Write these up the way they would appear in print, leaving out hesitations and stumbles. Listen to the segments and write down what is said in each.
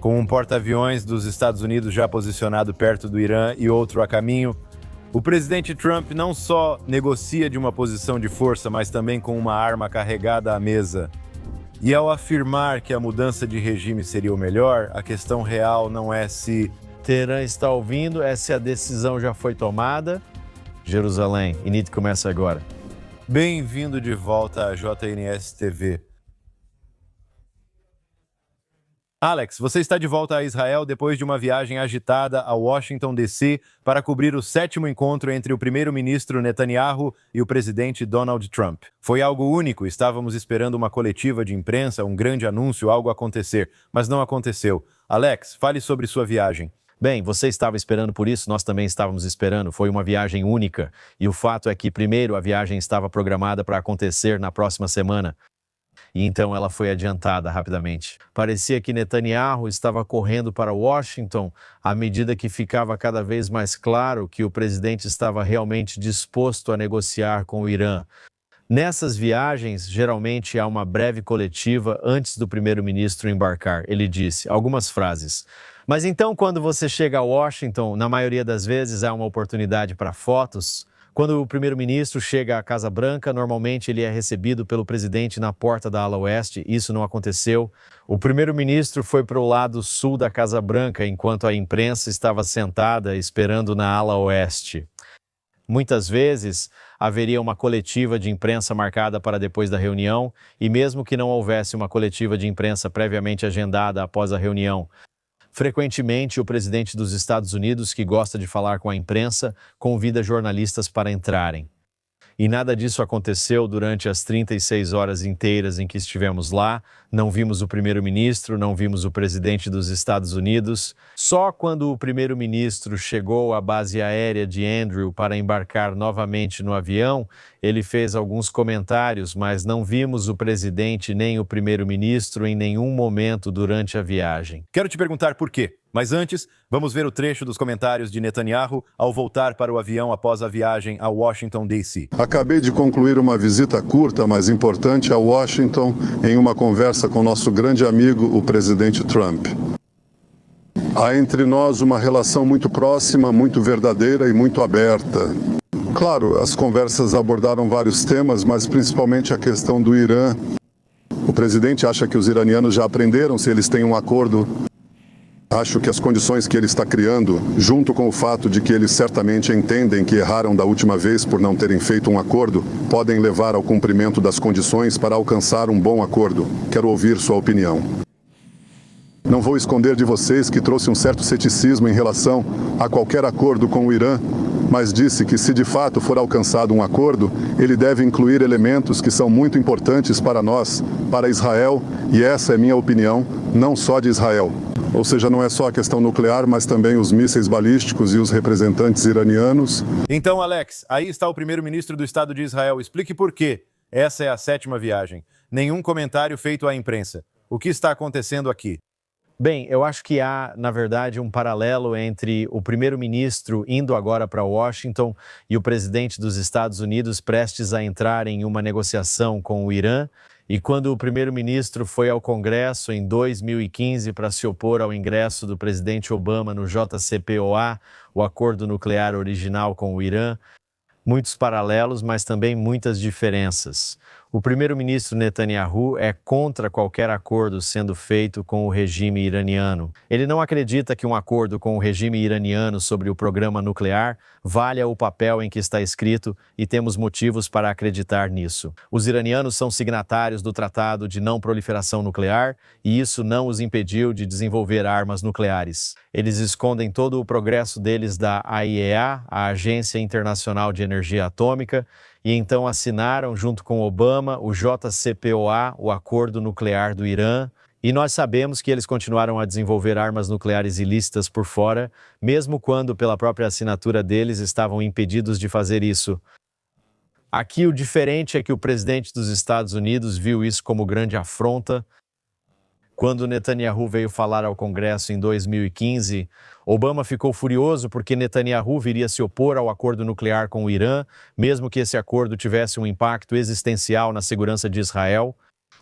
Com um porta-aviões dos Estados Unidos já posicionado perto do Irã e outro a caminho, o presidente Trump não só negocia de uma posição de força, mas também com uma arma carregada à mesa. E ao afirmar que a mudança de regime seria o melhor, a questão real não é se Teherã está ouvindo, é se a decisão já foi tomada. Jerusalém, INIT começa agora. Bem-vindo de volta à JNS TV. Alex, você está de volta a Israel depois de uma viagem agitada a Washington, D.C. para cobrir o 7º encontro entre o primeiro-ministro Netanyahu e o presidente Donald Trump. Foi algo único, estávamos esperando uma coletiva de imprensa, um grande anúncio, algo acontecer, mas não aconteceu. Alex, fale sobre sua viagem. Bem, você estava esperando por isso, nós também estávamos esperando. Foi uma viagem única. E o fato é que, primeiro, a viagem estava programada para acontecer na próxima semana. E então ela foi adiantada rapidamente. Parecia que Netanyahu estava correndo para Washington à medida que ficava cada vez mais claro que o presidente estava realmente disposto a negociar com o Irã. Nessas viagens, geralmente há uma breve coletiva antes do primeiro-ministro embarcar. Ele disse algumas frases. Mas então, quando você chega a Washington, na maioria das vezes há uma oportunidade para fotos. Quando o primeiro-ministro chega à Casa Branca, normalmente ele é recebido pelo presidente na porta da ala oeste. Isso não aconteceu. O primeiro-ministro foi para o lado sul da Casa Branca, enquanto a imprensa estava sentada esperando na ala oeste. Muitas vezes haveria uma coletiva de imprensa marcada para depois da reunião, e mesmo que não houvesse uma coletiva de imprensa previamente agendada após a reunião, frequentemente, o presidente dos Estados Unidos, que gosta de falar com a imprensa, convida jornalistas para entrarem. E nada disso aconteceu durante as 36 horas inteiras em que estivemos lá. Não vimos o primeiro-ministro, não vimos o presidente dos Estados Unidos. Só quando o primeiro-ministro chegou à base aérea de Andrew para embarcar novamente no avião, ele fez alguns comentários, mas não vimos o presidente nem o primeiro-ministro em nenhum momento durante a viagem. Quero te perguntar por quê. Mas antes, vamos ver o trecho dos comentários de Netanyahu ao voltar para o avião após a viagem a Washington, D.C. Acabei de concluir uma visita curta, mas importante, a Washington, em uma conversa com nosso grande amigo, o presidente Trump. Há entre nós uma relação muito próxima, muito verdadeira e muito aberta. Claro, as conversas abordaram vários temas, mas principalmente a questão do Irã. O presidente acha que os iranianos já aprenderam se eles têm um acordo. Acho que as condições que ele está criando, junto com o fato de que eles certamente entendem que erraram da última vez por não terem feito um acordo, podem levar ao cumprimento das condições para alcançar um bom acordo. Quero ouvir sua opinião. Não vou esconder de vocês que trouxe um certo ceticismo em relação a qualquer acordo com o Irã, mas disse que se de fato for alcançado um acordo, ele deve incluir elementos que são muito importantes para nós, para Israel, e essa é minha opinião, não só de Israel. Ou seja, não é só a questão nuclear, mas também os mísseis balísticos e os representantes iranianos. Então, Alex, aí está o primeiro-ministro do Estado de Israel. Explique por quê. Essa é a 7ª viagem. Nenhum comentário feito à imprensa. O que está acontecendo aqui? Bem, eu acho que há, na verdade, um paralelo entre o primeiro-ministro indo agora para Washington e o presidente dos Estados Unidos prestes a entrar em uma negociação com o Irã. E quando o primeiro-ministro foi ao Congresso em 2015 para se opor ao ingresso do presidente Obama no JCPOA, o acordo nuclear original com o Irã, muitos paralelos, mas também muitas diferenças. O primeiro-ministro Netanyahu é contra qualquer acordo sendo feito com o regime iraniano. Ele não acredita que um acordo com o regime iraniano sobre o programa nuclear valha o papel em que está escrito e temos motivos para acreditar nisso. Os iranianos são signatários do Tratado de Não Proliferação Nuclear e isso não os impediu de desenvolver armas nucleares. Eles escondem todo o progresso deles da AIEA, a Agência Internacional de Energia Atômica, e então assinaram, junto com Obama, o JCPOA, o Acordo Nuclear do Irã, e nós sabemos que eles continuaram a desenvolver armas nucleares ilícitas por fora, mesmo quando, pela própria assinatura deles, estavam impedidos de fazer isso. Aqui o diferente é que o presidente dos Estados Unidos viu isso como grande afronta. Quando Netanyahu veio falar ao Congresso em 2015, Obama ficou furioso porque Netanyahu viria se opor ao acordo nuclear com o Irã, mesmo que esse acordo tivesse um impacto existencial na segurança de Israel.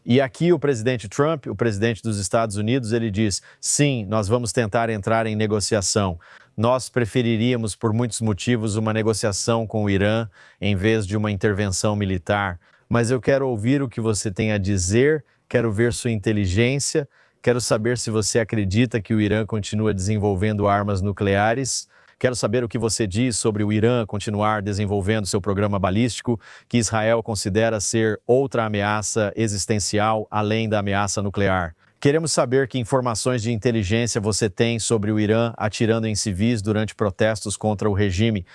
E aqui o presidente Trump, o presidente dos Estados Unidos, ele diz, sim, nós vamos tentar entrar em negociação. Nós preferiríamos, por muitos motivos, uma negociação com o Irã em vez de uma intervenção militar. Mas eu quero ouvir o que você tem a dizer, quero ver sua inteligência, quero saber se você acredita que o Irã continua desenvolvendo armas nucleares. Quero saber o que você diz sobre o Irã continuar desenvolvendo seu programa balístico, que Israel considera ser outra ameaça existencial além da ameaça nuclear. Queremos saber que informações de inteligência você tem sobre o Irã atirando em civis durante protestos contra o regime.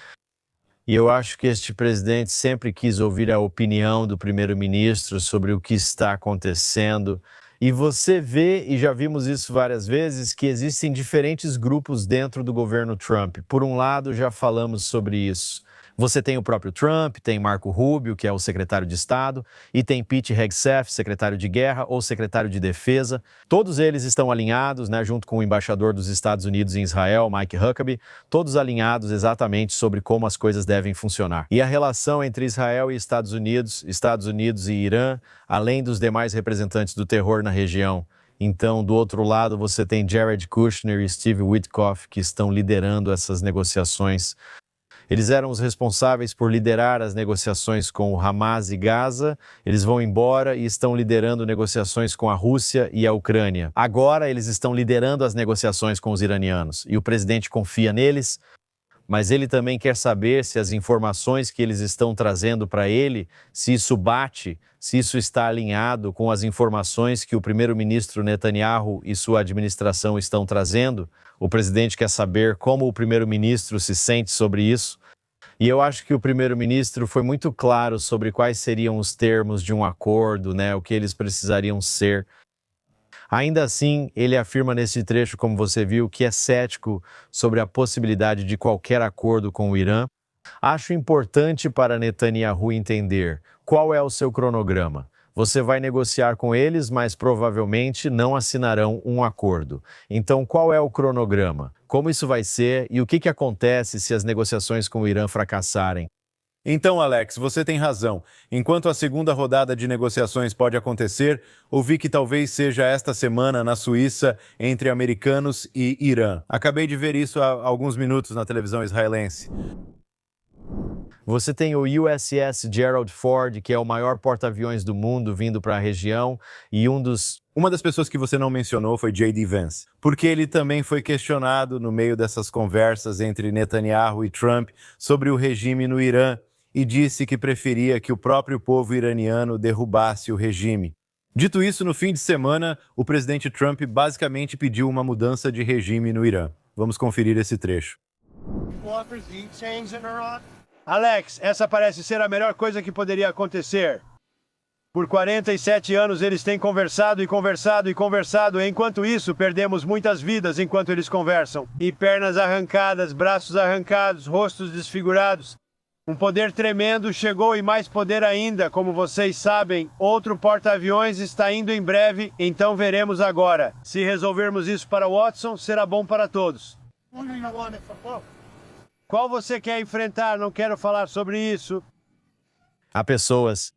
E eu acho que este presidente sempre quis ouvir a opinião do primeiro-ministro sobre o que está acontecendo. E você vê, e já vimos isso várias vezes, que existem diferentes grupos dentro do governo Trump. Por um lado, já falamos sobre isso. Você tem o próprio Trump, tem Marco Rubio, que é o secretário de Estado, e tem Pete Hegseth, secretário de Guerra ou secretário de Defesa. Todos eles estão alinhados, junto com o embaixador dos Estados Unidos em Israel, Mike Huckabee, todos alinhados exatamente sobre como as coisas devem funcionar. E a relação entre Israel e Estados Unidos e Irã, além dos demais representantes do terror na região. Então, do outro lado, você tem Jared Kushner e Steve Witkoff, que estão liderando essas negociações. Eles eram os responsáveis por liderar as negociações com o Hamas e Gaza. Eles vão embora e estão liderando negociações com a Rússia e a Ucrânia. Agora eles estão liderando as negociações com os iranianos. E o presidente confia neles, mas ele também quer saber se as informações que eles estão trazendo para ele, se isso bate, se isso está alinhado com as informações que o primeiro-ministro Netanyahu e sua administração estão trazendo. O presidente quer saber como o primeiro-ministro se sente sobre isso. E eu acho que o primeiro-ministro foi muito claro sobre quais seriam os termos de um acordo, o que eles precisariam ser. Ainda assim, ele afirma nesse trecho, como você viu, que é cético sobre a possibilidade de qualquer acordo com o Irã. Acho importante para Netanyahu entender qual é o seu cronograma. Você vai negociar com eles, mas provavelmente não assinarão um acordo. Então, qual é o cronograma? Como isso vai ser e o que acontece se as negociações com o Irã fracassarem? Então, Alex, você tem razão. Enquanto a segunda rodada de negociações pode acontecer, ouvi que talvez seja esta semana na Suíça entre americanos e Irã. Acabei de ver isso há alguns minutos na televisão israelense. Você tem o USS Gerald Ford, que é o maior porta-aviões do mundo, vindo para a região, e Uma das pessoas que você não mencionou foi J.D. Vance, porque ele também foi questionado no meio dessas conversas entre Netanyahu e Trump sobre o regime no Irã e disse que preferia que o próprio povo iraniano derrubasse o regime. Dito isso, no fim de semana, o presidente Trump basicamente pediu uma mudança de regime no Irã. Vamos conferir esse trecho. Alex, essa parece ser a melhor coisa que poderia acontecer. Por 47 anos eles têm conversado e conversado e conversado, e enquanto isso perdemos muitas vidas enquanto eles conversam. E pernas arrancadas, braços arrancados, rostos desfigurados. Um poder tremendo chegou e mais poder ainda, como vocês sabem. Outro porta-aviões está indo em breve, então veremos agora. Se resolvermos isso para Watson, será bom para todos. Qual você quer enfrentar? Não quero falar sobre isso. há pessoas.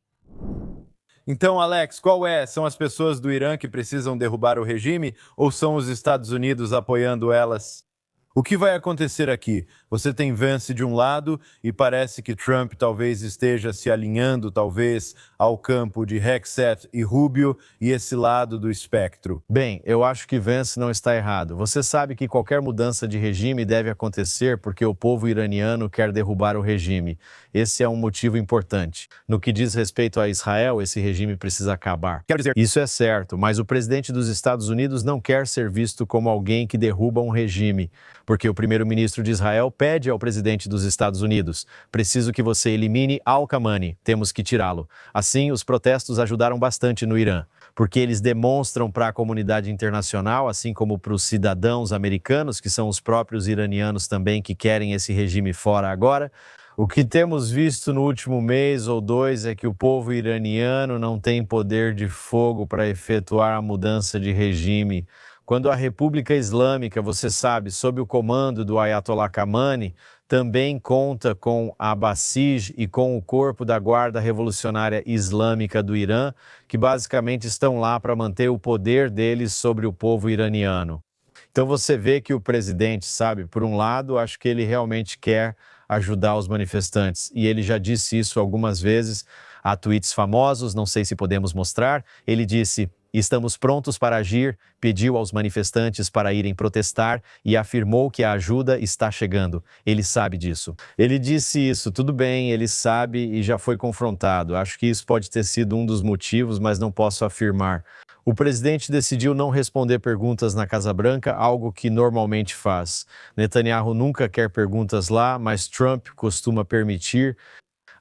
Então, Alex, qual é? São as pessoas do Irã que precisam derrubar o regime ou são os Estados Unidos apoiando elas? O que vai acontecer aqui? Você tem Vance de um lado e parece que Trump talvez esteja se alinhando, talvez, ao campo de Hegseth e Rubio e esse lado do espectro. Bem, eu acho que Vance não está errado. Você sabe que qualquer mudança de regime deve acontecer porque o povo iraniano quer derrubar o regime. Esse é um motivo importante. No que diz respeito a Israel, esse regime precisa acabar. Quero dizer, Isso é certo, mas o presidente dos Estados Unidos não quer ser visto como alguém que derruba um regime, porque o primeiro-ministro de Israel pede ao presidente dos Estados Unidos: preciso que você elimine Al-Khamenei, temos que tirá-lo. Assim, os protestos ajudaram bastante no Irã, porque eles demonstram para a comunidade internacional, assim como para os cidadãos americanos, que são os próprios iranianos também que querem esse regime fora agora. O que temos visto no último mês ou dois é que o povo iraniano não tem poder de fogo para efetuar a mudança de regime. quando a República Islâmica, você sabe, sob o comando do Ayatollah Khamenei, também conta com a Basij e com o corpo da Guarda Revolucionária Islâmica do Irã, que basicamente estão lá para manter o poder deles sobre o povo iraniano. Então você vê que o presidente, sabe, por um lado, acho que ele realmente quer ajudar os manifestantes, e ele já disse isso algumas vezes. Há tweets famosos, não sei se podemos mostrar. Ele disse: estamos prontos para agir, pediu aos manifestantes para irem protestar e afirmou que a ajuda está chegando. Ele sabe disso. Ele disse isso, tudo bem, ele sabe e já foi confrontado. Acho que isso pode ter sido um dos motivos, mas não posso afirmar. O presidente decidiu não responder perguntas na Casa Branca, algo que normalmente faz. Netanyahu nunca quer perguntas lá, mas Trump costuma permitir.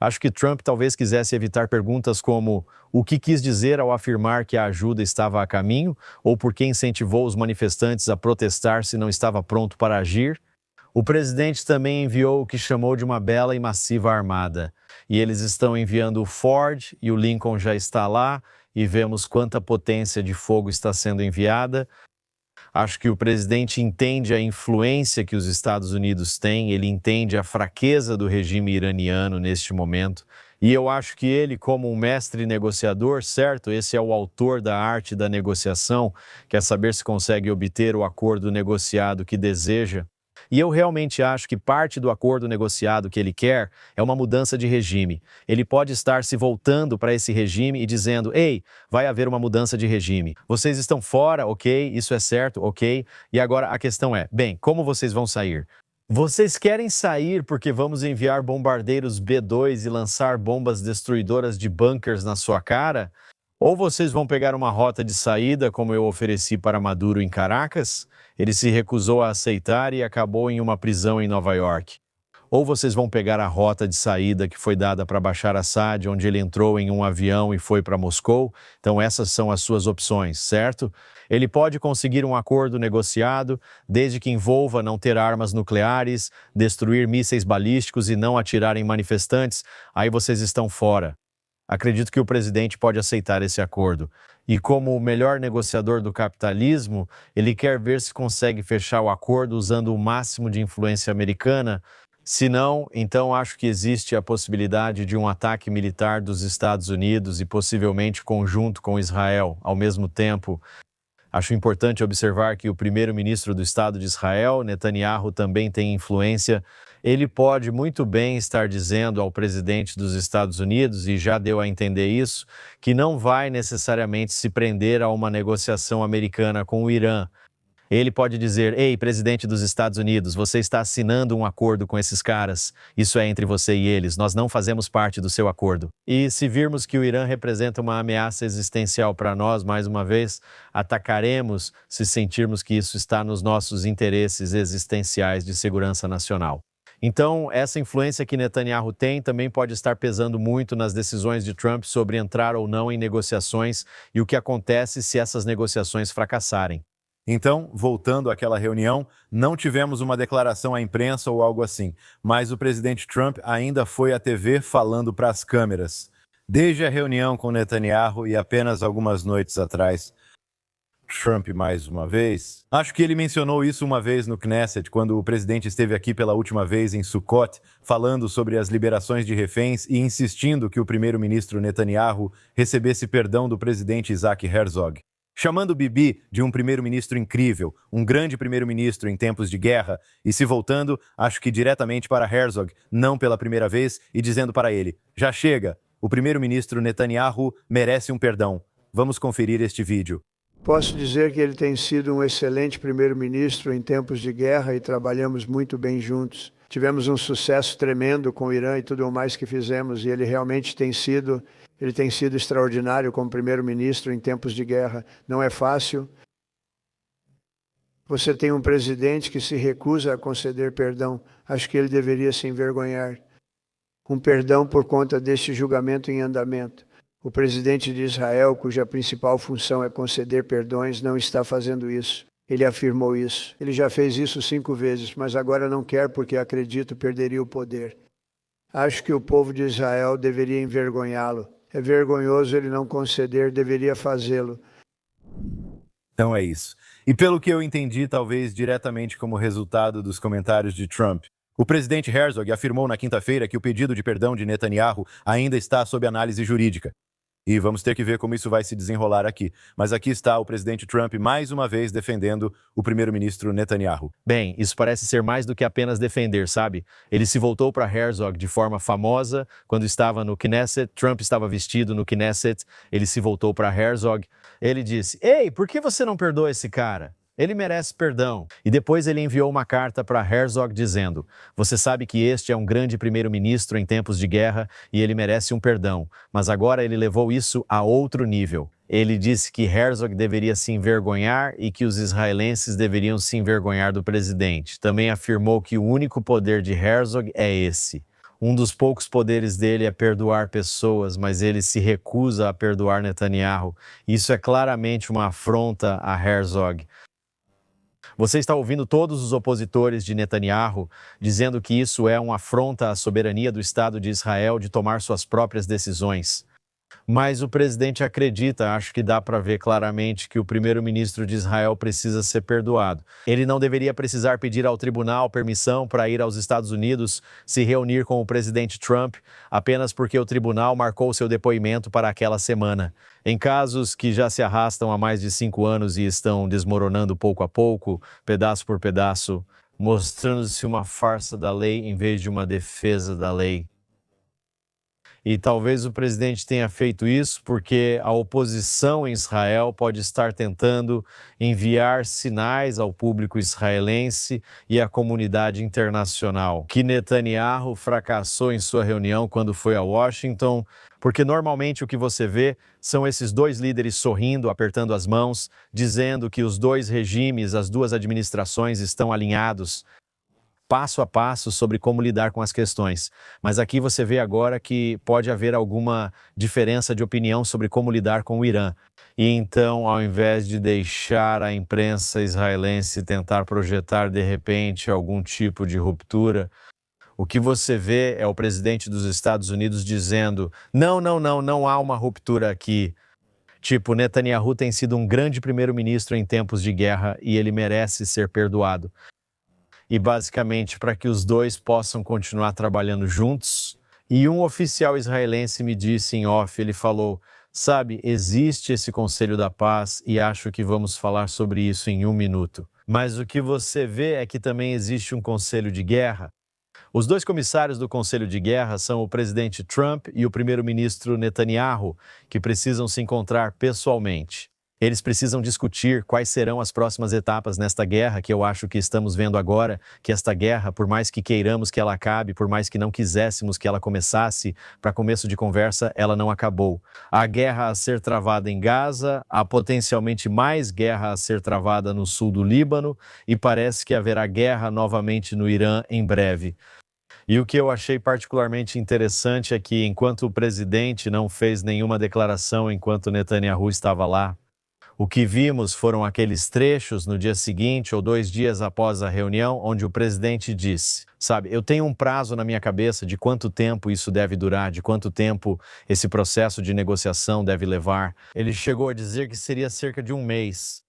Acho que Trump talvez quisesse evitar perguntas como o que quis dizer ao afirmar que a ajuda estava a caminho, ou por que incentivou os manifestantes a protestar se não estava pronto para agir. O presidente também enviou o que chamou de uma bela e massiva armada. E eles estão enviando o Ford e o Lincoln já está lá, e vemos quanta potência de fogo está sendo enviada. Acho que o presidente entende a influência que os Estados Unidos têm, ele entende a fraqueza do regime iraniano neste momento. E eu acho que ele, como um mestre negociador, certo? Esse é o autor da arte da negociação, quer saber se consegue obter o acordo negociado que deseja. E eu realmente acho que parte do acordo negociado que ele quer é uma mudança de regime. Ele pode estar se voltando para esse regime e dizendo: ei, vai haver uma mudança de regime. Vocês estão fora, ok, isso é certo, ok. E agora a questão é, bem, como vocês vão sair? Vocês querem sair porque vamos enviar bombardeiros B-2 e lançar bombas destruidoras de bunkers na sua cara? Ou vocês vão pegar uma rota de saída, como eu ofereci para Maduro em Caracas? Ele se recusou a aceitar e acabou em uma prisão em Nova York. Ou vocês vão pegar a rota de saída que foi dada para Bashar Assad, onde ele entrou em um avião e foi para Moscou? Então essas são as suas opções, certo? Ele pode conseguir um acordo negociado, desde que envolva não ter armas nucleares, destruir mísseis balísticos e não atirar em manifestantes. Aí vocês estão fora. Acredito que o presidente pode aceitar esse acordo. E como o melhor negociador do capitalismo, ele quer ver se consegue fechar o acordo usando o máximo de influência americana. Se não, então acho que existe a possibilidade de um ataque militar dos Estados Unidos e possivelmente conjunto com Israel ao mesmo tempo. Acho importante observar que o primeiro-ministro do Estado de Israel, Netanyahu, também tem influência. Ele pode muito bem estar dizendo ao presidente dos Estados Unidos, e já deu a entender isso, que não vai necessariamente se prender a uma negociação americana com o Irã. Ele pode dizer: ei, presidente dos Estados Unidos, você está assinando um acordo com esses caras. Isso é entre você e eles, nós não fazemos parte do seu acordo. E se virmos que o Irã representa uma ameaça existencial para nós, mais uma vez, atacaremos se sentirmos que isso está nos nossos interesses existenciais de segurança nacional. Então, essa influência que Netanyahu tem também pode estar pesando muito nas decisões de Trump sobre entrar ou não em negociações e o que acontece se essas negociações fracassarem. Então, voltando àquela reunião, não tivemos uma declaração à imprensa ou algo assim, mas o presidente Trump ainda foi à TV falando para as câmeras. Desde a reunião com Netanyahu e apenas algumas noites atrás, Trump mais uma vez. Acho que ele mencionou isso uma vez no Knesset, quando o presidente esteve aqui pela última vez em Sukkot, falando sobre as liberações de reféns e insistindo que o primeiro-ministro Netanyahu recebesse perdão do presidente Isaac Herzog. Chamando Bibi de um primeiro-ministro incrível, um grande primeiro-ministro em tempos de guerra, e se voltando, acho que diretamente para Herzog, não pela primeira vez, e dizendo para ele: já chega, o primeiro-ministro Netanyahu merece um perdão. Vamos conferir este vídeo. Posso dizer que ele tem sido um excelente primeiro-ministro em tempos de guerra e trabalhamos muito bem juntos. Tivemos um sucesso tremendo com o Irã e tudo o mais que fizemos, e ele realmente tem sido extraordinário como primeiro-ministro em tempos de guerra. Não é fácil. Você tem um presidente que se recusa a conceder perdão. Acho que ele deveria se envergonhar. Um perdão por conta deste julgamento em andamento. O presidente de Israel, cuja principal função é conceder perdões, não está fazendo isso. Ele afirmou isso. Ele já fez isso 5 vezes, mas agora não quer porque acredito perderia o poder. Acho que o povo de Israel deveria envergonhá-lo. É vergonhoso ele não conceder, deveria fazê-lo. Então é isso. E pelo que eu entendi, talvez diretamente como resultado dos comentários de Trump, o presidente Herzog afirmou na quinta-feira que o pedido de perdão de Netanyahu ainda está sob análise jurídica. E vamos ter que ver como isso vai se desenrolar aqui. Mas aqui está o presidente Trump mais uma vez defendendo o primeiro-ministro Netanyahu. Bem, isso parece ser mais do que apenas defender, sabe? Ele se voltou para Herzog de forma famosa quando estava no Knesset. Trump estava vestido no Knesset. Ele se voltou para Herzog. Ele disse: "Ei, por que você não perdoa esse cara? Ele merece perdão." E depois ele enviou uma carta para Herzog dizendo: "Você sabe que este é um grande primeiro-ministro em tempos de guerra e ele merece um perdão." Mas agora ele levou isso a outro nível. Ele disse que Herzog deveria se envergonhar e que os israelenses deveriam se envergonhar do presidente. Também afirmou que o único poder de Herzog é esse. Um dos poucos poderes dele é perdoar pessoas, mas ele se recusa a perdoar Netanyahu. Isso é claramente uma afronta a Herzog. Você está ouvindo todos os opositores de Netanyahu dizendo que isso é uma afronta à soberania do Estado de Israel de tomar suas próprias decisões. Mas o presidente acredita, acho que dá para ver claramente, que o primeiro-ministro de Israel precisa ser perdoado. Ele não deveria precisar pedir ao tribunal permissão para ir aos Estados Unidos se reunir com o presidente Trump apenas porque o tribunal marcou seu depoimento para aquela semana. Em casos que já se arrastam há mais de 5 anos e estão desmoronando pouco a pouco, pedaço por pedaço, mostrando-se uma farsa da lei em vez de uma defesa da lei. E talvez o presidente tenha feito isso porque a oposição em Israel pode estar tentando enviar sinais ao público israelense e à comunidade internacional que Netanyahu fracassou em sua reunião quando foi a Washington, porque normalmente o que você vê são esses dois líderes sorrindo, apertando as mãos, dizendo que os dois regimes, as duas administrações estão alinhados passo a passo sobre como lidar com as questões. Mas aqui você vê agora que pode haver alguma diferença de opinião sobre como lidar com o Irã. E então, ao invés de deixar a imprensa israelense tentar projetar de repente algum tipo de ruptura, o que você vê é o presidente dos Estados Unidos dizendo: não há uma ruptura aqui. Tipo, Netanyahu tem sido um grande primeiro-ministro em tempos de guerra e ele merece ser perdoado. E basicamente para que os dois possam continuar trabalhando juntos. E um oficial israelense me disse em off, ele falou: "Sabe, existe esse Conselho da Paz e acho que vamos falar sobre isso em 1 minuto. Mas o que você vê é que também existe um Conselho de Guerra." Os dois comissários do Conselho de Guerra são o presidente Trump e o primeiro-ministro Netanyahu, que precisam se encontrar pessoalmente. Eles precisam discutir quais serão as próximas etapas nesta guerra que eu acho que estamos vendo agora, que esta guerra, por mais que queiramos que ela acabe, por mais que não quiséssemos que ela começasse, para começo de conversa, ela não acabou. Há guerra a ser travada em Gaza, há potencialmente mais guerra a ser travada no sul do Líbano e parece que haverá guerra novamente no Irã em breve. E o que eu achei particularmente interessante é que, enquanto o presidente não fez nenhuma declaração enquanto Netanyahu estava lá, o que vimos foram aqueles trechos no dia seguinte ou 2 dias após a reunião, onde o presidente disse: "Sabe, eu tenho um prazo na minha cabeça de quanto tempo isso deve durar, de quanto tempo esse processo de negociação deve levar." Ele chegou a dizer que seria cerca de 1 mês.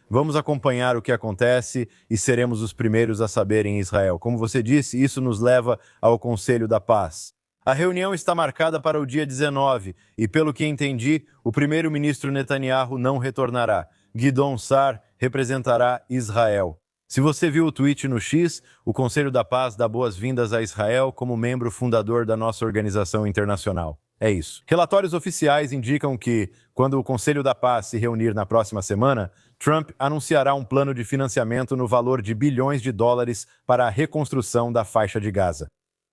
Vamos acompanhar o que acontece e seremos os primeiros a saber em Israel. Como você disse, isso nos leva ao Conselho da Paz. A reunião está marcada para o dia 19 e, pelo que entendi, o primeiro-ministro Netanyahu não retornará. Gideon Sa'ar representará Israel. Se você viu o tweet no X, o Conselho da Paz dá boas-vindas a Israel como membro fundador da nossa organização internacional. É isso. Relatórios oficiais indicam que, quando o Conselho da Paz se reunir na próxima semana, Trump anunciará um plano de financiamento no valor de bilhões de dólares para a reconstrução da faixa de Gaza.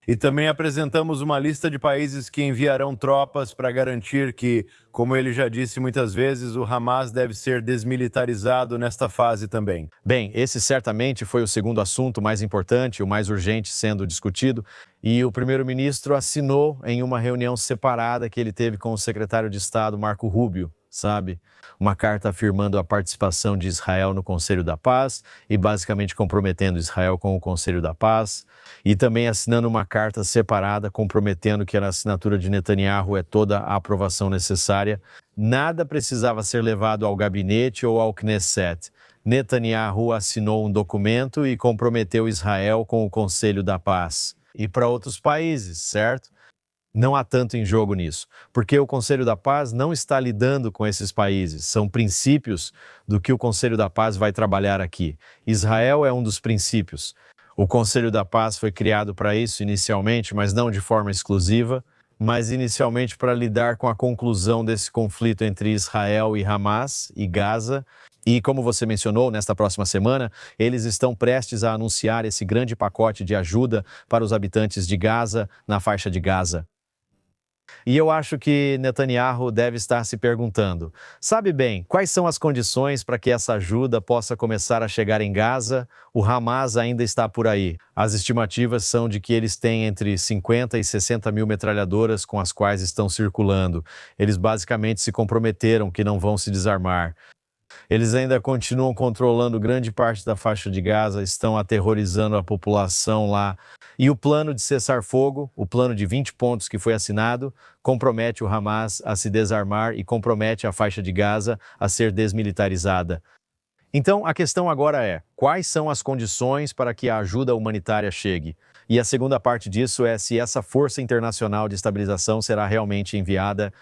E também apresentamos uma lista de países que enviarão tropas para garantir que, como ele já disse muitas vezes, o Hamas deve ser desmilitarizado nesta fase também. Bem, esse certamente foi o segundo assunto mais importante, o mais urgente sendo discutido, e o primeiro-ministro assinou em uma reunião separada que ele teve com o secretário de Estado, Marco Rubio. sabe? Uma carta afirmando a participação de Israel no Conselho da Paz e basicamente comprometendo Israel com o Conselho da Paz, e também assinando uma carta separada comprometendo que a assinatura de Netanyahu é toda a aprovação necessária. Nada precisava ser levado ao gabinete ou ao Knesset. Netanyahu assinou um documento e comprometeu Israel com o Conselho da Paz. E para outros países, certo? Não há tanto em jogo nisso, porque o Conselho da Paz não está lidando com esses países. São princípios do que o Conselho da Paz vai trabalhar aqui. Israel é um dos princípios. O Conselho da Paz foi criado para isso inicialmente, mas não de forma exclusiva, mas inicialmente para lidar com a conclusão desse conflito entre Israel e Hamas e Gaza. E como você mencionou, nesta próxima semana, eles estão prestes a anunciar esse grande pacote de ajuda para os habitantes de Gaza, na faixa de Gaza. E eu acho que Netanyahu deve estar se perguntando, sabe bem, quais são as condições para que essa ajuda possa começar a chegar em Gaza? O Hamas ainda está por aí. As estimativas são de que eles têm entre 50 e 60 mil metralhadoras com as quais estão circulando. Eles basicamente se comprometeram que não vão se desarmar. Eles ainda continuam controlando grande parte da faixa de Gaza, estão aterrorizando a população lá. E o plano de cessar-fogo, o plano de 20 pontos que foi assinado, compromete o Hamas a se desarmar e compromete a faixa de Gaza a ser desmilitarizada. Então, a questão agora é, quais são as condições para que a ajuda humanitária chegue? E a segunda parte disso é se essa força internacional de estabilização será realmente enviada.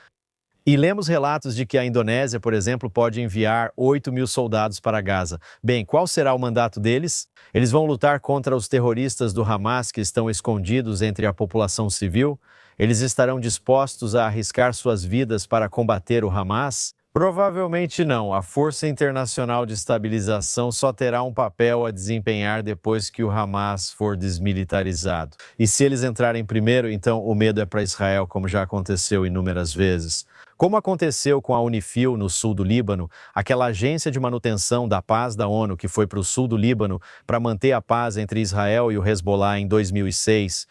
E lemos relatos de que a Indonésia, por exemplo, pode enviar 8 mil soldados para Gaza. Bem, qual será o mandato deles? Eles vão lutar contra os terroristas do Hamas que estão escondidos entre a população civil? Eles estarão dispostos a arriscar suas vidas para combater o Hamas? Provavelmente não. A Força Internacional de Estabilização só terá um papel a desempenhar depois que o Hamas for desmilitarizado. E se eles entrarem primeiro, então o medo é para Israel, como já aconteceu inúmeras vezes. Como aconteceu com a UNIFIL no sul do Líbano, aquela agência de manutenção da paz da ONU que foi para o sul do Líbano para manter a paz entre Israel e o Hezbollah em 2006,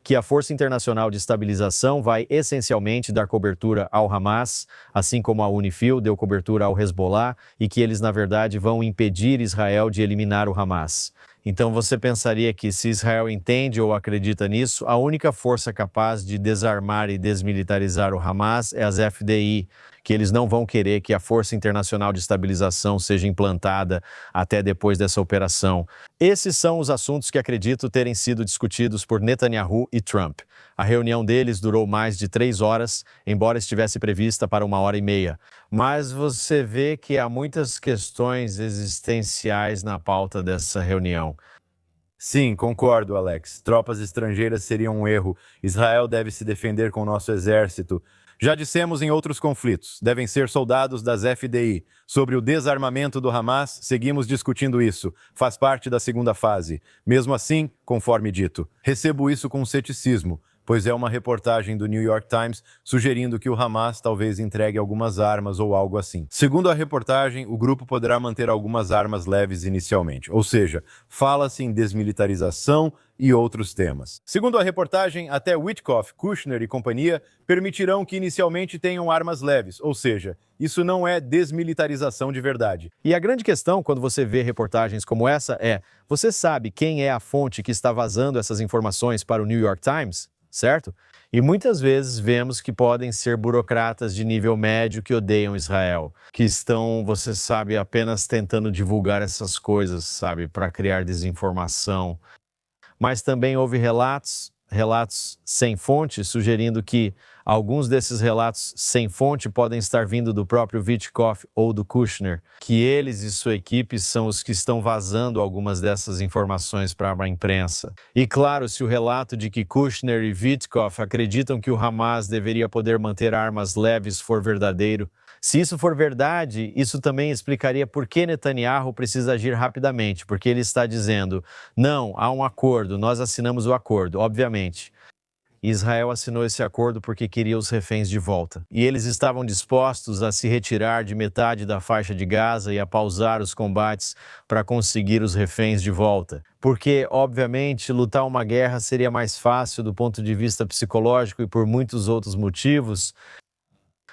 que a Força Internacional de Estabilização vai essencialmente dar cobertura ao Hamas, assim como a UNIFIL deu cobertura ao Hezbollah, e que eles, na verdade, vão impedir Israel de eliminar o Hamas. Então você pensaria que se Israel entende ou acredita nisso, a única força capaz de desarmar e desmilitarizar o Hamas é as FDI, que eles não vão querer que a Força Internacional de Estabilização seja implantada até depois dessa operação. Esses são os assuntos que acredito terem sido discutidos por Netanyahu e Trump. A reunião deles durou mais de 3 horas, embora estivesse prevista para 1h30. Mas você vê que há muitas questões existenciais na pauta dessa reunião. Sim, concordo, Alex. Tropas estrangeiras seriam um erro. Israel deve se defender com nosso exército. Já dissemos em outros conflitos, devem ser soldados das FDI. Sobre o desarmamento do Hamas, seguimos discutindo isso. Faz parte da segunda fase. Mesmo assim, conforme dito, recebo isso com ceticismo, pois é uma reportagem do New York Times sugerindo que o Hamas talvez entregue algumas armas ou algo assim. Segundo a reportagem, o grupo poderá manter algumas armas leves inicialmente, ou seja, fala-se em desmilitarização e outros temas. Segundo a reportagem, até Witkoff, Kushner e companhia permitirão que inicialmente tenham armas leves, ou seja, isso não é desmilitarização de verdade. E a grande questão quando você vê reportagens como essa é, você sabe quem é a fonte que está vazando essas informações para o New York Times? Certo? E muitas vezes vemos que podem ser burocratas de nível médio que odeiam Israel, que estão, você sabe, apenas tentando divulgar essas coisas, sabe, para criar desinformação. Mas também houve relatos sem fonte, sugerindo que alguns desses relatos sem fonte podem estar vindo do próprio Witkoff ou do Kushner, que eles e sua equipe são os que estão vazando algumas dessas informações para a imprensa. E claro, se o relato de que Kushner e Witkoff acreditam que o Hamas deveria poder manter armas leves for verdadeiro, se isso for verdade, isso também explicaria por que Netanyahu precisa agir rapidamente, porque ele está dizendo, não, há um acordo, nós assinamos o acordo, obviamente. Israel assinou esse acordo porque queria os reféns de volta. E eles estavam dispostos a se retirar de metade da faixa de Gaza e a pausar os combates para conseguir os reféns de volta. Porque, obviamente, lutar uma guerra seria mais fácil do ponto de vista psicológico e por muitos outros motivos.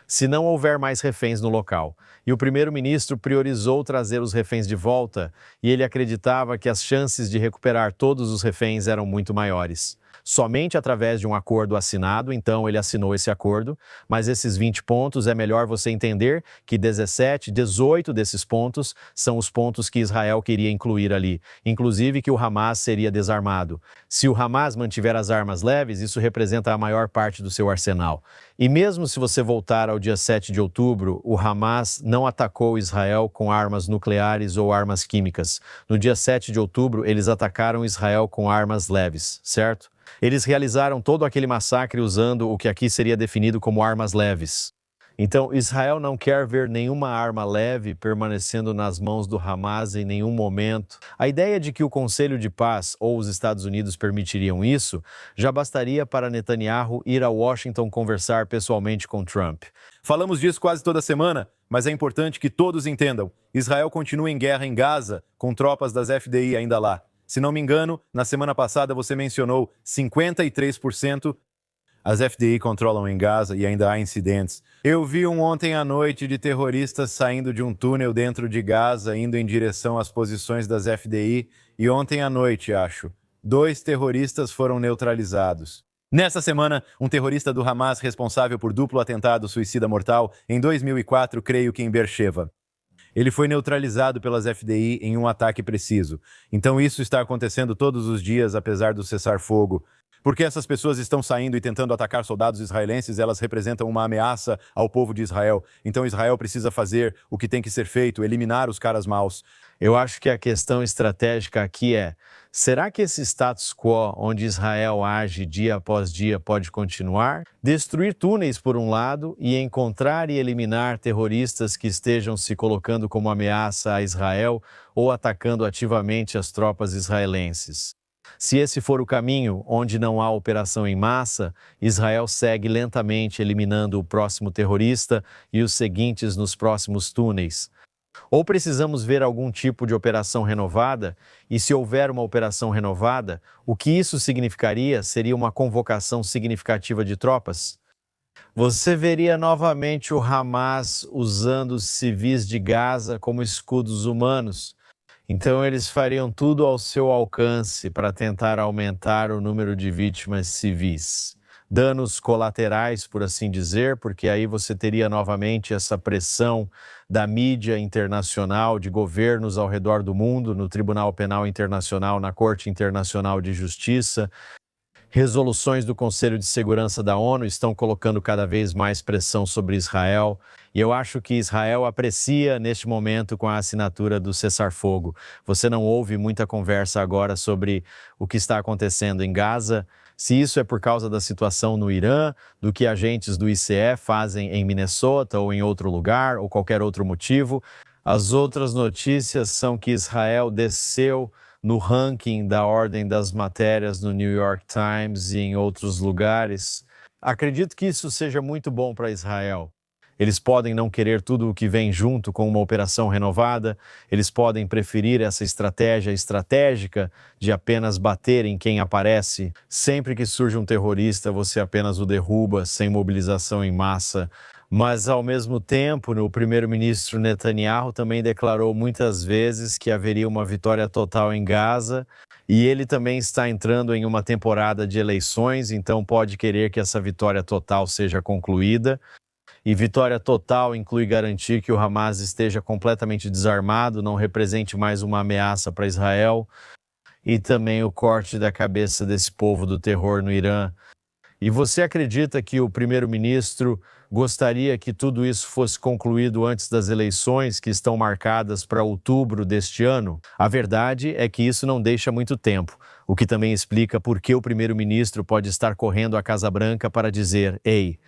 se não houver mais reféns no local. E o primeiro-ministro priorizou trazer os reféns de volta, e ele acreditava que as chances de recuperar todos os reféns eram muito maiores. Somente através de um acordo assinado, então ele assinou esse acordo, mas esses 20 pontos é melhor você entender que 17, 18 desses pontos são os pontos que Israel queria incluir ali, inclusive que o Hamas seria desarmado. Se o Hamas mantiver as armas leves, isso representa a maior parte do seu arsenal. E mesmo se você voltar ao dia 7 de outubro, o Hamas não atacou Israel com armas nucleares ou armas químicas. No dia 7 de outubro, eles atacaram Israel com armas leves, certo? Eles realizaram todo aquele massacre usando o que aqui seria definido como armas leves. Então, Israel não quer ver nenhuma arma leve permanecendo nas mãos do Hamas em nenhum momento. A ideia de que o Conselho de Paz ou os Estados Unidos permitiriam isso já bastaria para Netanyahu ir a Washington conversar pessoalmente com Trump. Falamos disso quase toda semana, mas é importante que todos entendam. Israel continua em guerra em Gaza, com tropas das FDI ainda lá. Se não me engano, na semana passada você mencionou 53% as FDI controlam em Gaza e ainda há incidentes. Eu vi ontem à noite de terroristas saindo de um túnel dentro de Gaza, indo em direção às posições das FDI, e ontem à noite, acho, 2 terroristas foram neutralizados. Nessa semana, um terrorista do Hamas responsável por duplo atentado suicida mortal em 2004, creio que em Beersheba. Ele foi neutralizado pelas FDI em um ataque preciso. Então isso está acontecendo todos os dias, apesar do cessar-fogo. Porque essas pessoas estão saindo e tentando atacar soldados israelenses, elas representam uma ameaça ao povo de Israel. Então Israel precisa fazer o que tem que ser feito, eliminar os caras maus. Eu acho que a questão estratégica aqui é: será que esse status quo, onde Israel age dia após dia, pode continuar? Destruir túneis, por um lado, e encontrar e eliminar terroristas que estejam se colocando como ameaça a Israel ou atacando ativamente as tropas israelenses. Se esse for o caminho, onde não há operação em massa, Israel segue lentamente eliminando o próximo terrorista e os seguintes nos próximos túneis. Ou precisamos ver algum tipo de operação renovada, e se houver uma operação renovada, o que isso significaria seria uma convocação significativa de tropas? Você veria novamente o Hamas usando os civis de Gaza como escudos humanos. Então eles fariam tudo ao seu alcance para tentar aumentar o número de vítimas civis. Danos colaterais, por assim dizer, porque aí você teria novamente essa pressão da mídia internacional, de governos ao redor do mundo, no Tribunal Penal Internacional, na Corte Internacional de Justiça. Resoluções do Conselho de Segurança da ONU estão colocando cada vez mais pressão sobre Israel. E eu acho que Israel aprecia, neste momento, com a assinatura do cessar-fogo. Você não ouve muita conversa agora sobre o que está acontecendo em Gaza, se isso é por causa da situação no Irã, do que agentes do ICE fazem em Minnesota ou em outro lugar, ou qualquer outro motivo. As outras notícias são que Israel desceu no ranking da ordem das matérias no New York Times e em outros lugares. Acredito que isso seja muito bom para Israel. Eles podem não querer tudo o que vem junto com uma operação renovada, eles podem preferir essa estratégia estratégica de apenas bater em quem aparece. Sempre que surge um terrorista, você apenas o derruba sem mobilização em massa. Mas, ao mesmo tempo, o primeiro-ministro Netanyahu também declarou muitas vezes que haveria uma vitória total em Gaza, e ele também está entrando em uma temporada de eleições, então pode querer que essa vitória total seja concluída. E vitória total inclui garantir que o Hamas esteja completamente desarmado, não represente mais uma ameaça para Israel, e também o corte da cabeça desse povo do terror no Irã. E você acredita que o primeiro-ministro gostaria que tudo isso fosse concluído antes das eleições que estão marcadas para outubro deste ano? A verdade é que isso não deixa muito tempo, o que também explica por que o primeiro-ministro pode estar correndo à Casa Branca para dizer: ei,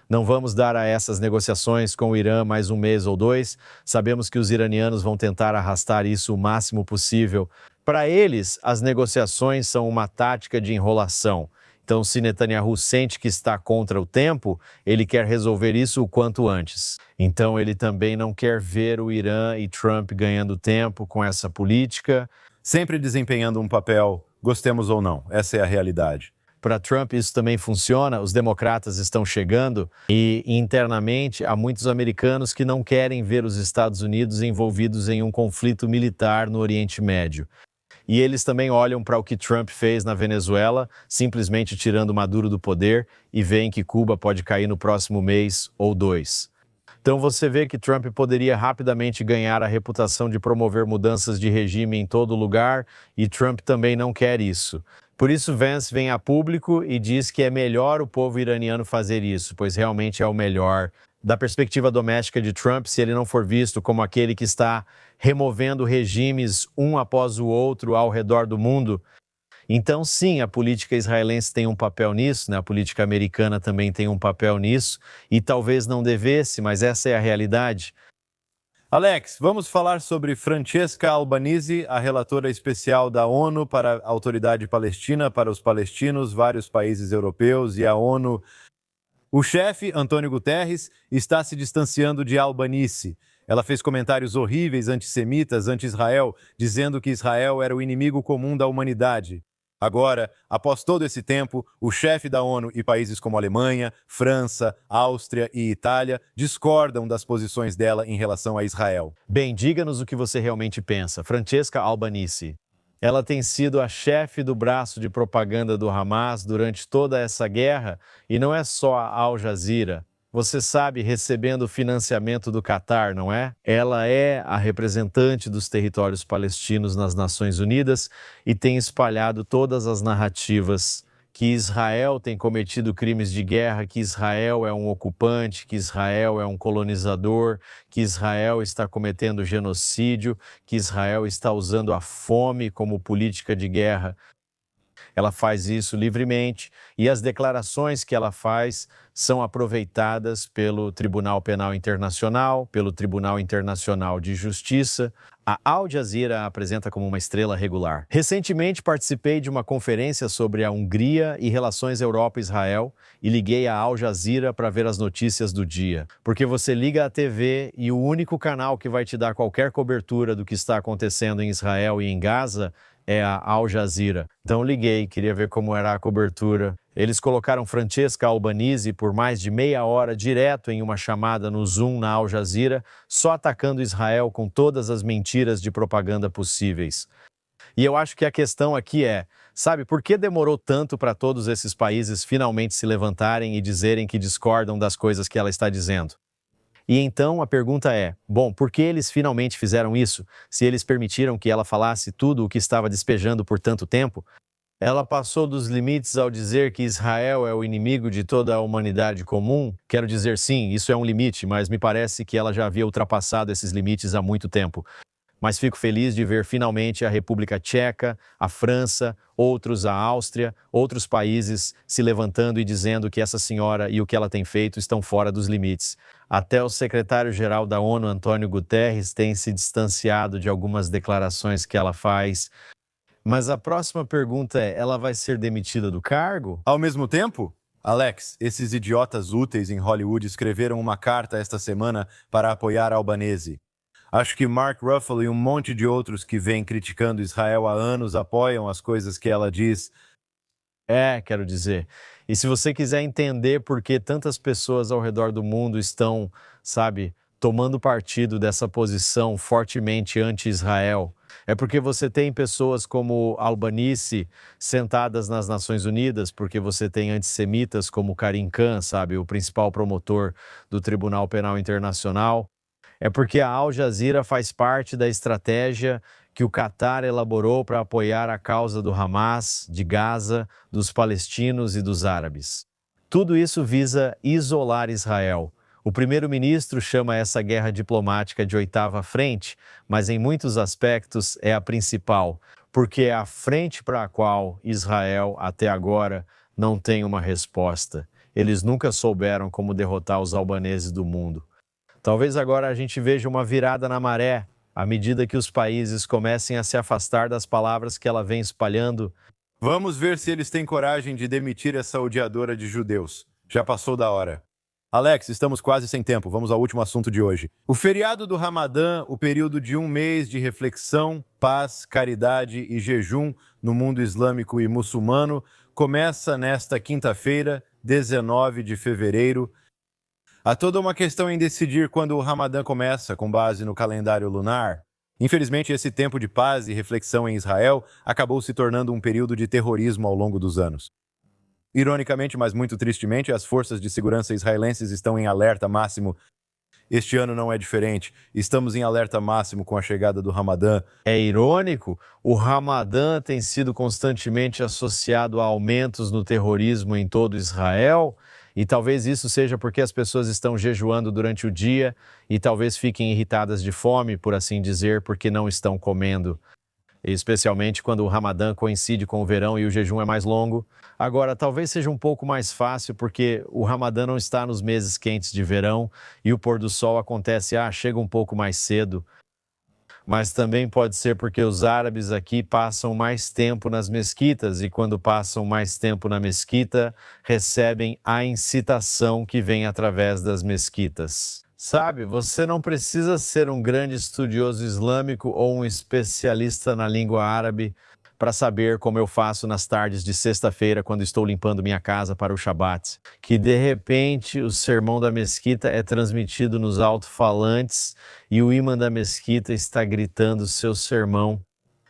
não vamos dar a essas negociações com o Irã mais um mês ou 2. Sabemos que os iranianos vão tentar arrastar isso o máximo possível. Para eles, as negociações são uma tática de enrolação. Então, se Netanyahu sente que está contra o tempo, ele quer resolver isso o quanto antes. Então, ele também não quer ver o Irã e Trump ganhando tempo com essa política. Sempre desempenhando um papel, gostemos ou não, essa é a realidade. Para Trump isso também funciona, os democratas estão chegando e internamente há muitos americanos que não querem ver os Estados Unidos envolvidos em um conflito militar no Oriente Médio. E eles também olham para o que Trump fez na Venezuela, simplesmente tirando Maduro do poder, e veem que Cuba pode cair no próximo mês ou 2. Então você vê que Trump poderia rapidamente ganhar a reputação de promover mudanças de regime em todo lugar, e Trump também não quer isso. Por isso Vance vem a público e diz que é melhor o povo iraniano fazer isso, pois realmente é o melhor. Da perspectiva doméstica de Trump, se ele não for visto como aquele que está removendo regimes um após o outro ao redor do mundo, então sim, a política israelense tem um papel nisso, né? A política americana também tem um papel nisso, e talvez não devesse, mas essa é a realidade. Alex, vamos falar sobre Francesca Albanese, a relatora especial da ONU para a Autoridade Palestina, para os palestinos, vários países europeus e a ONU. O chefe, Antônio Guterres, está se distanciando de Albanese. Ela fez comentários horríveis antissemitas anti-Israel, dizendo que Israel era o inimigo comum da humanidade. Agora, após todo esse tempo, o chefe da ONU e países como Alemanha, França, Áustria e Itália discordam das posições dela em relação a Israel. Bem, diga-nos o que você realmente pensa. Francesca Albanese. Ela tem sido a chefe do braço de propaganda do Hamas durante toda essa guerra, e não é só a Al Jazeera. Você sabe, recebendo financiamento do Catar, não é? Ela é a representante dos territórios palestinos nas Nações Unidas e tem espalhado todas as narrativas que Israel tem cometido crimes de guerra, que Israel é um ocupante, que Israel é um colonizador, que Israel está cometendo genocídio, que Israel está usando a fome como política de guerra. Ela faz isso livremente e as declarações que ela faz são aproveitadas pelo Tribunal Penal Internacional, pelo Tribunal Internacional de Justiça. A Al Jazeera a apresenta como uma estrela regular. Recentemente participei de uma conferência sobre a Hungria e relações Europa-Israel e liguei a Al Jazeera para ver as notícias do dia. Porque você liga a TV e o único canal que vai te dar qualquer cobertura do que está acontecendo em Israel e em Gaza é a Al Jazeera. Então liguei, queria ver como era a cobertura. Eles colocaram Francesca Albanese por mais de meia hora direto em uma chamada no Zoom na Al Jazeera, só atacando Israel com todas as mentiras de propaganda possíveis. E eu acho que a questão aqui é, sabe, por que demorou tanto para todos esses países finalmente se levantarem e dizerem que discordam das coisas que ela está dizendo? E então a pergunta é, bom, por que eles finalmente fizeram isso, se eles permitiram que ela falasse tudo o que estava despejando por tanto tempo? Ela passou dos limites ao dizer que Israel é o inimigo de toda a humanidade comum? Quero dizer sim, isso é um limite, mas me parece que ela já havia ultrapassado esses limites há muito tempo. Mas fico feliz de ver finalmente a República Tcheca, a França, outros, a Áustria, outros países se levantando e dizendo que essa senhora e o que ela tem feito estão fora dos limites. Até o secretário-geral da ONU, Antônio Guterres, tem se distanciado de algumas declarações que ela faz. Mas a próxima pergunta é, ela vai ser demitida do cargo? Ao mesmo tempo, Alex, esses idiotas úteis em Hollywood escreveram uma carta esta semana para apoiar Albanese. Acho que Mark Ruffalo e um monte de outros que vêm criticando Israel há anos apoiam as coisas que ela diz. Quero dizer. E se você quiser entender por que tantas pessoas ao redor do mundo estão, sabe, tomando partido dessa posição fortemente anti-Israel, é porque você tem pessoas como Albanese sentadas nas Nações Unidas, porque você tem antissemitas como Karim Khan, sabe, o principal promotor do Tribunal Penal Internacional. É porque a Al Jazeera faz parte da estratégia que o Catar elaborou para apoiar a causa do Hamas, de Gaza, dos palestinos e dos árabes. Tudo isso visa isolar Israel. O primeiro-ministro chama essa guerra diplomática de oitava frente, mas em muitos aspectos é a principal, porque é a frente para a qual Israel, até agora, não tem uma resposta. Eles nunca souberam como derrotar os albaneses do mundo. Talvez agora a gente veja uma virada na maré, à medida que os países comecem a se afastar das palavras que ela vem espalhando. Vamos ver se eles têm coragem de demitir essa odiadora de judeus. Já passou da hora. Alex, estamos quase sem tempo. Vamos ao último assunto de hoje. O feriado do Ramadã, o período de um mês de reflexão, paz, caridade e jejum no mundo islâmico e muçulmano, começa nesta quinta-feira, 19 de fevereiro. Há toda uma questão em decidir quando o Ramadã começa, com base no calendário lunar. Infelizmente, esse tempo de paz e reflexão em Israel acabou se tornando um período de terrorismo ao longo dos anos. Ironicamente, mas muito tristemente, as forças de segurança israelenses estão em alerta máximo. Este ano não é diferente. Estamos em alerta máximo com a chegada do Ramadã. É irônico, o Ramadã tem sido constantemente associado a aumentos no terrorismo em todo Israel, e talvez isso seja porque as pessoas estão jejuando durante o dia e talvez fiquem irritadas de fome, por assim dizer, porque não estão comendo. Especialmente quando o Ramadã coincide com o verão e o jejum é mais longo. Agora, talvez seja um pouco mais fácil porque o Ramadã não está nos meses quentes de verão e o pôr do sol acontece, chega um pouco mais cedo. Mas também pode ser porque os árabes aqui passam mais tempo nas mesquitas e quando passam mais tempo na mesquita, recebem a incitação que vem através das mesquitas. Sabe, você não precisa ser um grande estudioso islâmico ou um especialista na língua árabe para saber como eu faço nas tardes de sexta-feira quando estou limpando minha casa para o Shabat. Que de repente o sermão da mesquita é transmitido nos alto-falantes e o imã da mesquita está gritando seu sermão,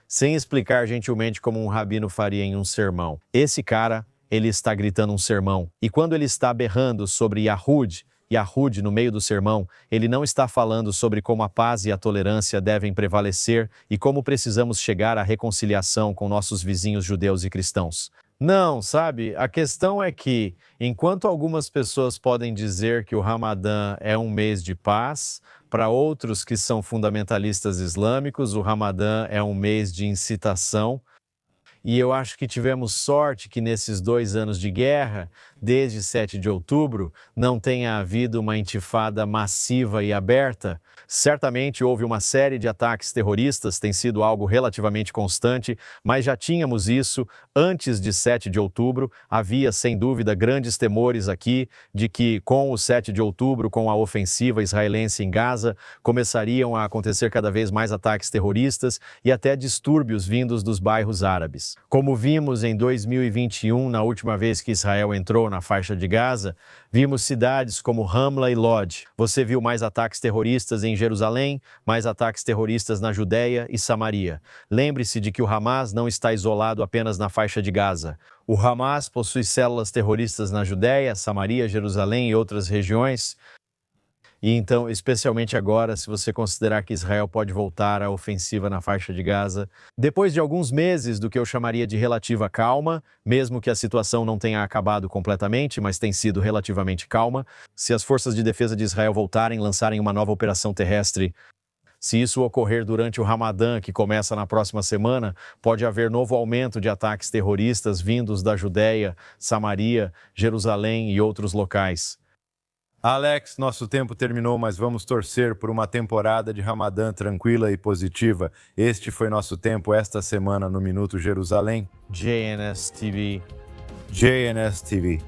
sem explicar gentilmente como um rabino faria em um sermão. Esse cara, ele está gritando um sermão. E quando ele está berrando sobre Yahud no meio do sermão, ele não está falando sobre como a paz e a tolerância devem prevalecer e como precisamos chegar à reconciliação com nossos vizinhos judeus e cristãos. Não, sabe? A questão é que, enquanto algumas pessoas podem dizer que o Ramadã é um mês de paz, para outros que são fundamentalistas islâmicos, o Ramadã é um mês de incitação. E eu acho que tivemos sorte que nesses 2 anos de guerra, desde 7 de outubro, não tenha havido uma intifada massiva e aberta. Certamente houve uma série de ataques terroristas, tem sido algo relativamente constante, mas já tínhamos isso antes de 7 de outubro. Havia, sem dúvida, grandes temores aqui de que com o 7 de outubro, com a ofensiva israelense em Gaza, começariam a acontecer cada vez mais ataques terroristas e até distúrbios vindos dos bairros árabes. Como vimos em 2021, na última vez que Israel entrou na faixa de Gaza, vimos cidades como Ramla e Lod. Você viu mais ataques terroristas em Jerusalém, mais ataques terroristas na Judéia e Samaria. Lembre-se de que o Hamas não está isolado apenas na faixa de Gaza. O Hamas possui células terroristas na Judéia, Samaria, Jerusalém e outras regiões. E então, especialmente agora, se você considerar que Israel pode voltar à ofensiva na faixa de Gaza, depois de alguns meses do que eu chamaria de relativa calma, mesmo que a situação não tenha acabado completamente, mas tem sido relativamente calma, se as forças de defesa de Israel voltarem, lançarem uma nova operação terrestre, se isso ocorrer durante o Ramadã, que começa na próxima semana, pode haver novo aumento de ataques terroristas vindos da Judéia, Samaria, Jerusalém e outros locais. Alex, nosso tempo terminou, mas vamos torcer por uma temporada de Ramadã tranquila e positiva. Este foi nosso tempo esta semana no Minuto Jerusalém. JNS TV. JNS TV.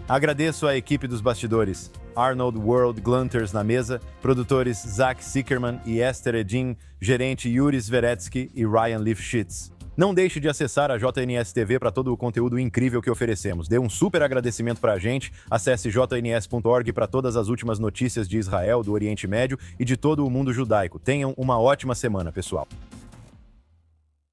Agradeço à equipe dos bastidores. Arnold World Glunters na mesa, produtores Zach Sickerman e Esther Edin, gerente Yuri Sveretsky e Ryan Lifshitz. Não deixe de acessar a JNS TV para todo o conteúdo incrível que oferecemos. Dê um super agradecimento para a gente. Acesse jns.org para todas as últimas notícias de Israel, do Oriente Médio e de todo o mundo judaico. Tenham uma ótima semana, pessoal.